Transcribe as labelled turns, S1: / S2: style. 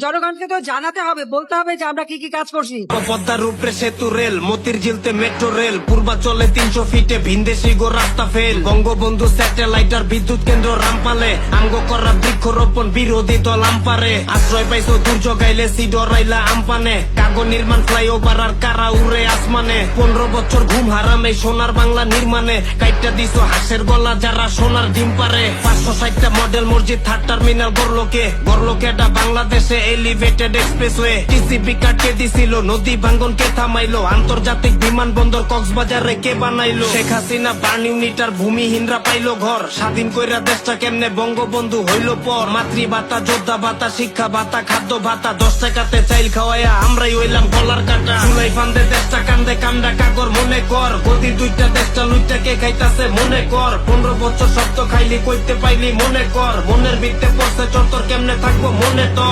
S1: জনগণকে তো জানাতে হবে, বলতে হবে যে আমরা কি কি কাজ করছি।
S2: পদ্মার উপরে সেতু রেল, মতির ঝিলতে মেট্রো রেল, পূর্বাচলে 300 ফিটে ভিনদেশি গো রাস্তা ফেল, বঙ্গবন্ধু স্যাটেলাইট আর বিদ্যুৎ কেন্দ্র রামপালে, আমগো করা বৃক্ষরোপণ বিরোধী দল আমপারে, আশ্রয় পাইছো দুর্যোগ আইলে সিডরাইলা আমপানে, কাগো নির্মাণ ফ্লাইওভার আর কারা উড়ে আসমানে, 15 বছর ঘুম হারাম এই সোনার বাংলা নির্মাণে, কাইটটা দিছো হাঁসের গলা যারা সোনার ডিম পারে, 560টা মডেল মসজিদ, 3rd টার্মিনাল গড়লোকে এটা বাংলাদেশে এলিভেটেড এক্সপ্রেসওয়ে, টিসিবি কাটকে দিছিল, নদী ভাঙ্গন কে থামাইলো, আন্তর্জাতিক বিমানবন্দর কক্সবাজারে কে বানাইলো, শেখ হাসিনা বার্ন ইউনিটার ভূমিহীনরা পাইলো ঘর, স্বাধীন কইরা দেশটা কেমনে বঙ্গবন্ধু হইলো পর, মাতৃ ভাতা, যোদ্ধা ভাতা, শিক্ষা ভাতা, খাদ্য ভাতা, 10 টাকাতে চাইল খাওয়াইয়া আমরাই হইলাম গলার কাটা, জুলাই ফান্দে দেশটা কান্দে কামডা কাগর মনে কর, গদি 2টা দেশটা লুইটা কে খাইতাছে মনে কর, 15 বছর শক্ত খাইলি কইতে পাইলি মনে কর, মনের ভিত্তে পড়ছে চত্বর কেমনে থাকবো মনে তো।